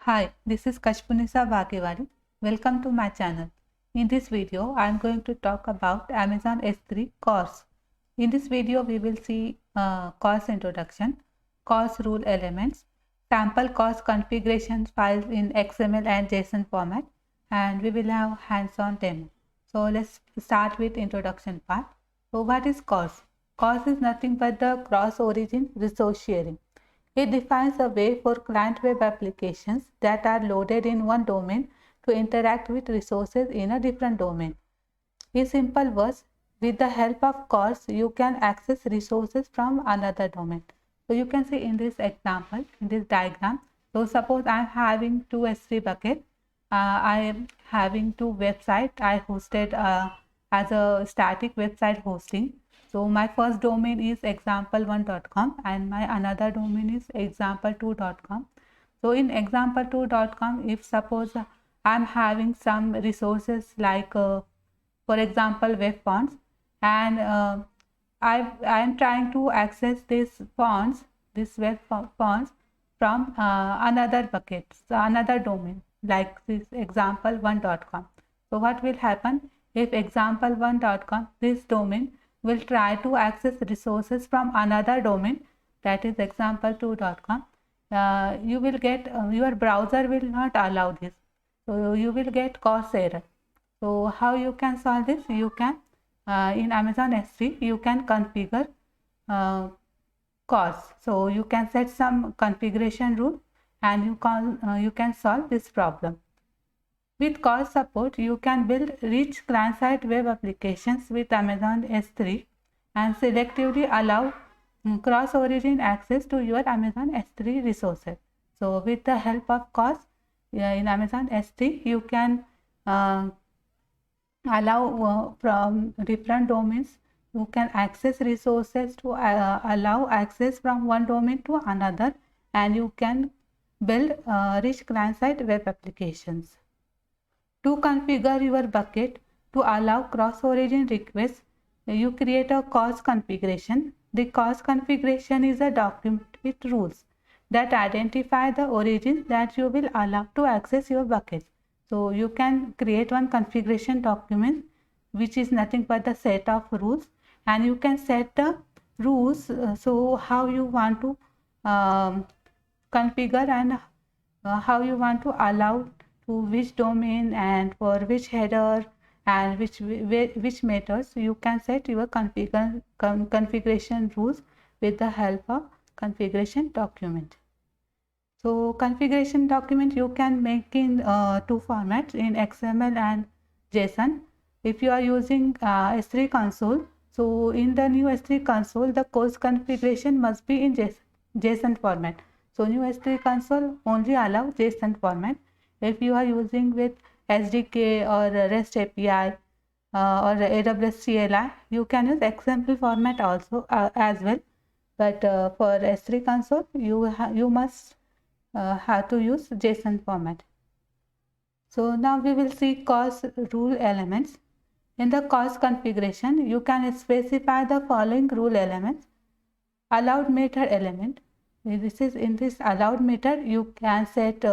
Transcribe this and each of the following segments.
Hi, this is Kashpunisa Bhagewani. Welcome to my channel. In this video, I am going to talk about Amazon S3 CORS. In this video, we will see CORS introduction, CORS rule elements, sample CORS configuration files in XML and JSON format, and we will have hands-on demo. So let's start with introduction part. So what is CORS? CORS is nothing but the cross-origin resource sharing. It defines a way for client web applications that are loaded in one domain to interact with resources in a different domain. In simple words, with the help of CORS, you can access resources from another domain. So you can see in this example, in this diagram, so suppose I am having two S3 buckets. I am having two websites I hosted as a static website hosting. So my first domain is example1.com and my another domain is example2.com. So in example2.com, if suppose I am having some resources like for example web fonts, and I am trying to access these fonts, this web fonts from another bucket, so another domain like this example1.com. So what will happen if example1.com, this domain will try to access resources from another domain, that is example2.com. You will get your browser will not allow this, so you will get CORS error. So how you can solve this? You can in Amazon S3 you can configure CORS. So you can set some configuration rule and you can solve this problem. With CORS support, you can build rich client-side web applications with Amazon S3 and selectively allow cross-origin access to your Amazon S3 resources. So with the help of CORS in Amazon S3, you can allow from different domains, you can access resources to allow access from one domain to another, and you can build rich client-side web applications. To configure your bucket to allow cross-origin requests, you create a CORS configuration. The CORS configuration is a document with rules that identify the origins that you will allow to access your bucket. So you can create one configuration document which is nothing but the set of rules, and you can set the rules so how you want to configure and how you want to allow to which domain and for which header and which methods. You can set your configuration rules with the help of configuration document. So configuration document you can make in two formats, in XML and JSON. If you are using S3 console, so in the new S3 console, the CORS configuration must be in JSON format. So new S3 console only allow JSON format. If you are using with SDK or REST API or AWS CLI, you can use XML format also as well. But for S3 console, you must have to use JSON format. So now we will see CORS rule elements. In the CORS configuration, you can specify the following rule elements. Allowed method element. This is in this allowed method you can set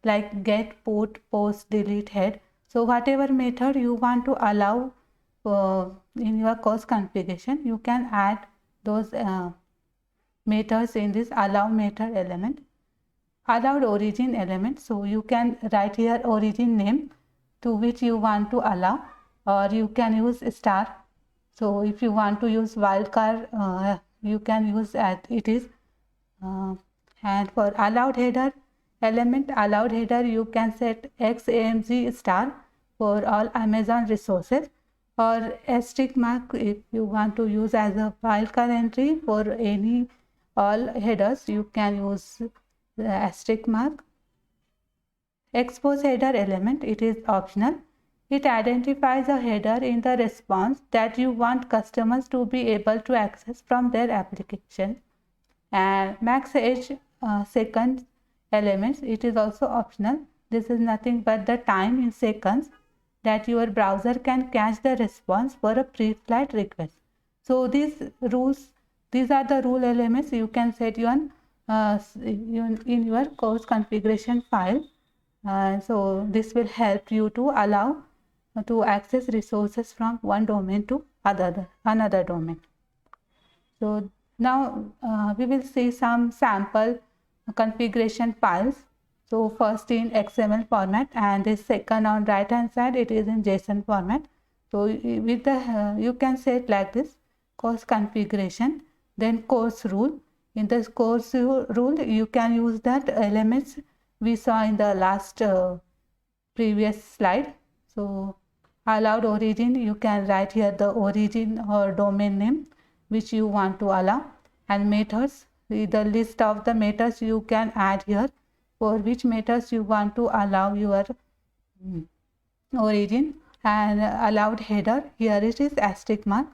like get, put, post, delete, head. So whatever method you want to allow in your CORS configuration, you can add those methods in this allow method element. Allowed origin element, so you can write here origin name to which you want to allow, or you can use star. So if you want to use wildcard, you can use it is. And for allowed header element, allowed header you can set XAMG star for all Amazon resources, or asterisk mark if you want to use as a wildcard entry for any all headers, you can use the asterisk mark. Expose header element, it is optional. It identifies a header in the response that you want customers to be able to access from their application. And max edge seconds elements, it is also optional. This is nothing but the time in seconds that your browser can catch the response for a pre-flight request. So these are the rule elements. You can set your in your course configuration file. So this will help you to allow to access resources from one domain to another domain. So now we will see some sample configuration files. So first in XML format, and the second on right hand side it is in JSON format. So with the you can say it like this: course configuration, then course rule. In this course rule you can use that elements we saw in the last previous slide. So allowed origin, you can write here the origin or domain name which you want to allow, and methods, the list of the methods you can add here for which methods you want to allow your origin, and allowed header, here it is asterisk mark.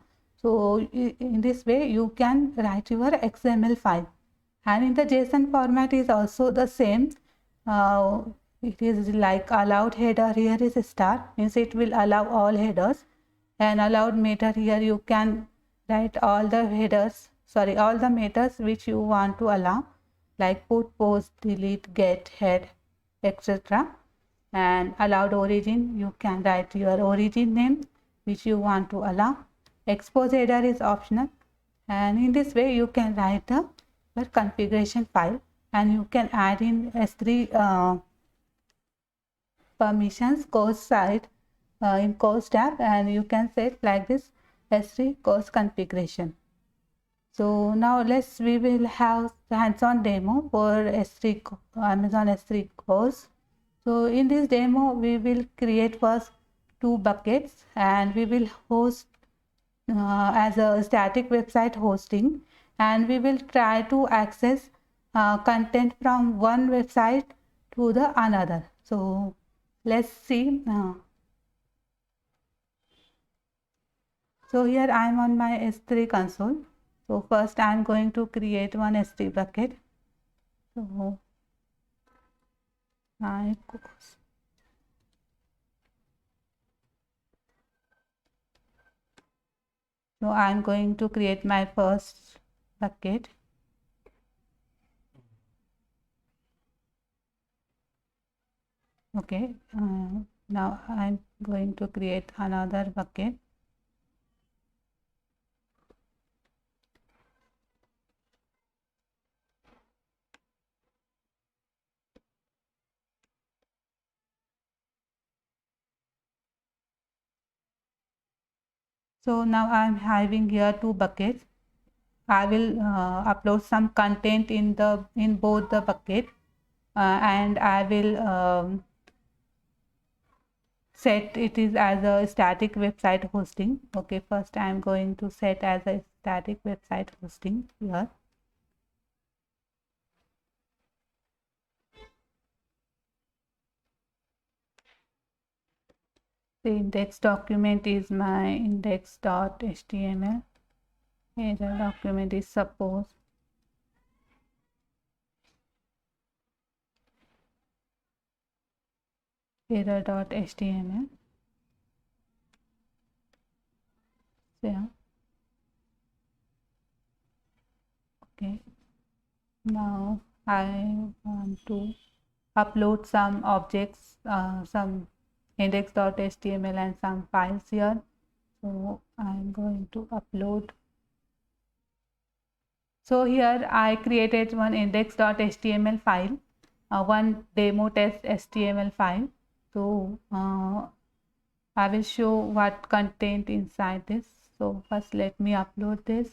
So in this way you can write your XML file, and in the JSON format is also the same. It is like allowed header, here is a star, means it will allow all headers, and allowed method, here you can write all the headers, sorry, all the methods which you want to allow, like put, post, delete, get, head, etc. And allowed origin, you can write your origin name which you want to allow. Expose header is optional, and in this way you can write your configuration file, and you can add in S3 permissions course side in course tab, and you can set like this S3 course configuration. So now we will have hands-on demo for S3 Amazon S3 course. So in this demo we will create first 2 buckets, and we will host as a static website hosting, and we will try to access content from one website to the another. So let's see. So here I am on my S3 console. So first I am going to create one S3 bucket. So my course. So I am going to create my first bucket. Okay, now I'm going to create another bucket. So now I'm having here 2 buckets. I will upload some content in both the bucket, and I will set it is as a static website hosting. Okay, first I am going to set as a static website hosting here. The index document is my index.html. Header document is suppose. Header.html. Yeah. Okay. Now I want to upload some objects, some index.html and some files here. So I'm going to upload. So here I created one index.html file, one demo test HTML file. So I will show what content inside this. So first let me upload this.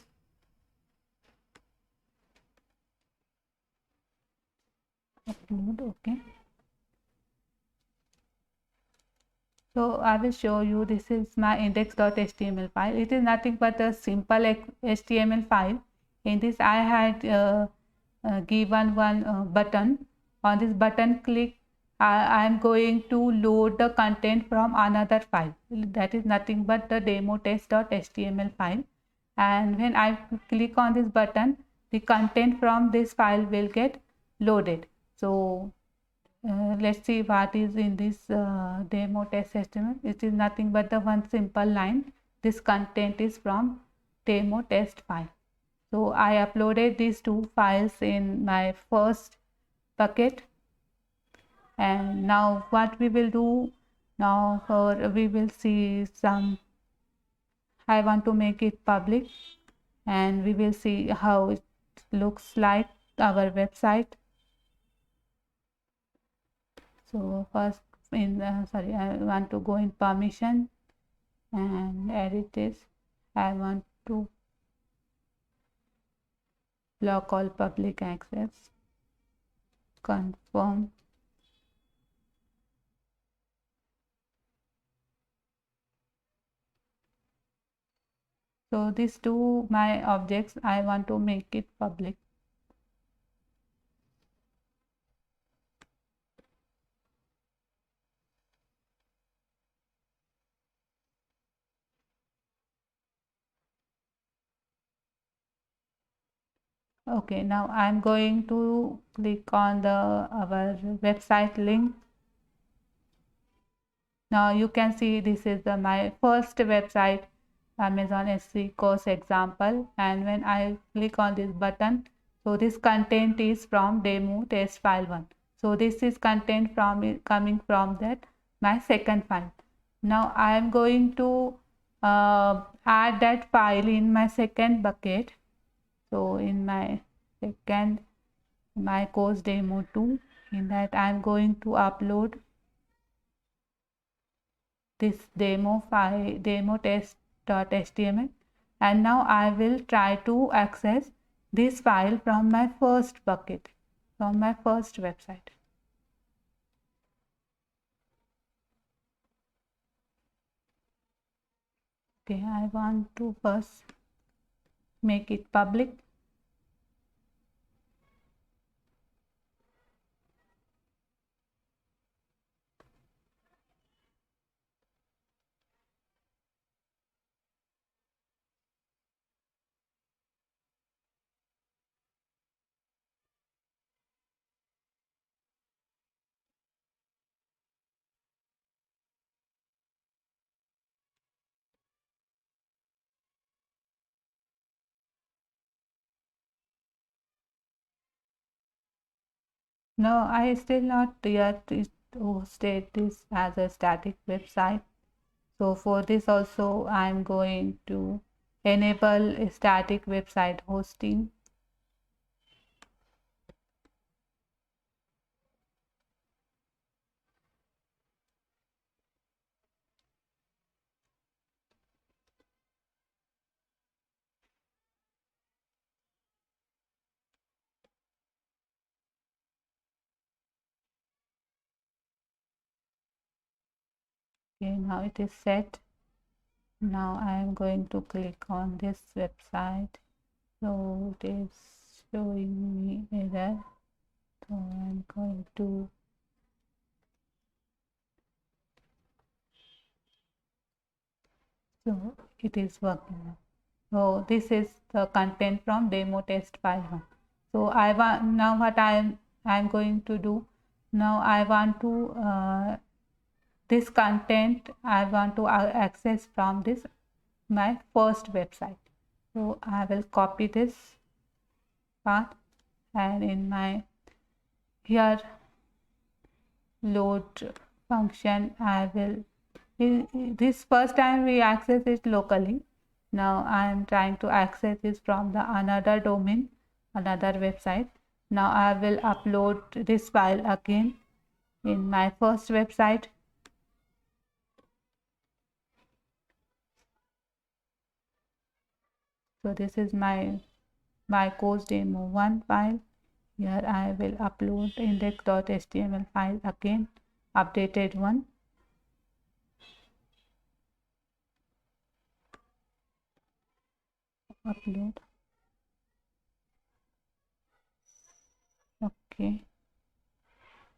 Upload, okay. So I will show you, this is my index.html file. It is nothing but a simple HTML file. In this I had given one button. On this button click, I am going to load the content from another file. That is nothing but the demo test.html file. And when I click on this button, the content from this file will get loaded. So let's see what is in this demo test HTML. It is nothing but the one simple line. This content is from demo test file. So I uploaded these two files in my first bucket, and now what we will do now, we will see some. I want to make it public, and we will see how it looks like our website. So first I want to go in permission and edit this. I want to block all public access, confirm. So these two my objects, I want to make it public. Okay, now I'm going to click on our website link. Now you can see this is my first website, Amazon S3 course example, and when I click on this button, so this content is from demo test file 1. So this is content from coming from that my second file. Now I am going to add that file in my second bucket. So in my second, my course demo 2, in that I am going to upload this demo file, demo test.html, and now I will try to access this file from my first bucket, from my first website. Okay, I want to first make it public. No, I still not yet state this as a static website. So for this also I am going to enable a static website hosting. Okay, now it is set. Now I am going to click on this website. So it is showing me error. So I'm going to so it is working now. So this is the content from demo test file 1. So I want now what I'm going to do. Now I want to this content I want to access from this my first website. So I will copy this path, and in my here load function I will this first time we access it locally. Now I am trying to access this from the another domain, another website. Now I will upload this file again in my first website. So this is my course demo 1 file. Here I will upload index.html file again, updated one. Upload. Okay.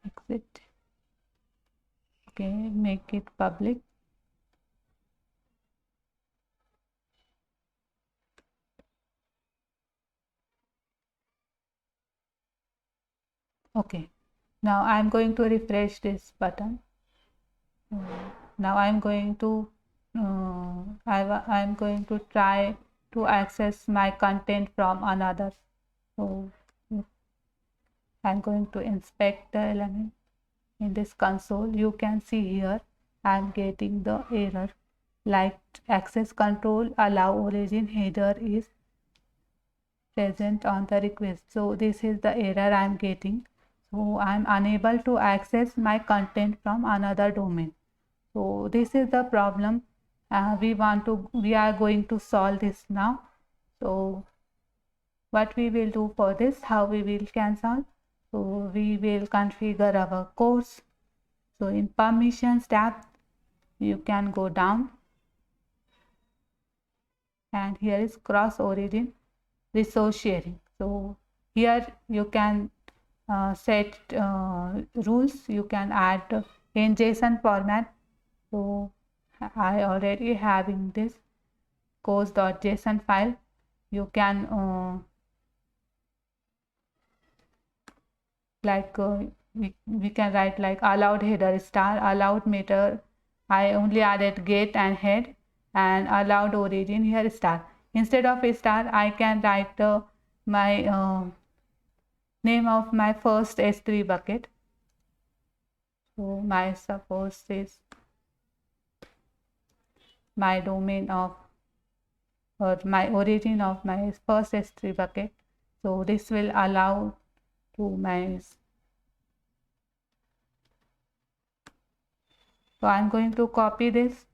Exit. Okay, make it public. Okay, now I'm going to refresh this button. Now I'm going to I'm going to try to access my content from another. So I'm going to inspect the element in this console. You can see here I'm getting the error like access control allow origin header is present on the request. So this is the error I'm getting. So I'm unable to access my content from another domain. So this is the problem. We are going to solve this now. So what we will do for this, how we will cancel. So we will configure our course. So in permissions tab, you can go down and here is cross origin resource sharing. So here you can set rules. You can add in JSON format. So I already having this course.json file. You can we can write like allowed header star, allowed meta. I only added get and head, and allowed origin here star. Instead of a star, I can write my name of my first S3 bucket. So my suppose is my domain of or my origin of my first S3 bucket. So this will allow to my. So I'm going to copy this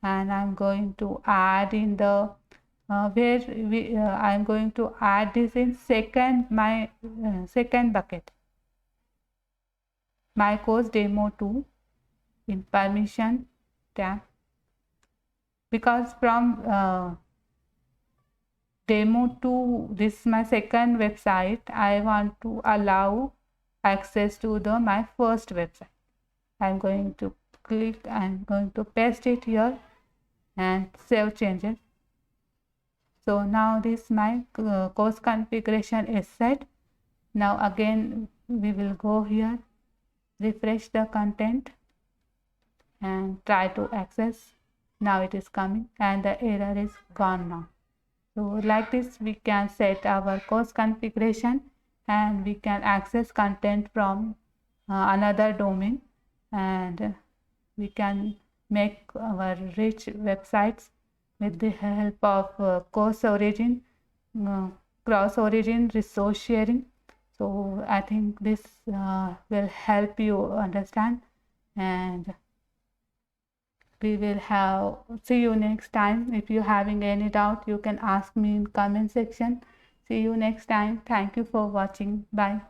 and I'm going to add in the I'm going to add this in my second bucket, my course demo 2 in permission tab, because from demo 2 this is my second website. I want to allow access to my first website. I'm going to click, I'm going to paste it here and save changes. So now this my course configuration is set. Now again we will go here, refresh the content and try to access. Now it is coming and the error is gone now. So like this we can set our course configuration and we can access content from another domain, and we can make our rich websites with the help of course origin, cross origin resource sharing. So I think this will help you understand, and we will see you next time. If you having any doubt, you can ask me in comment section. See you next time. Thank you for watching. Bye.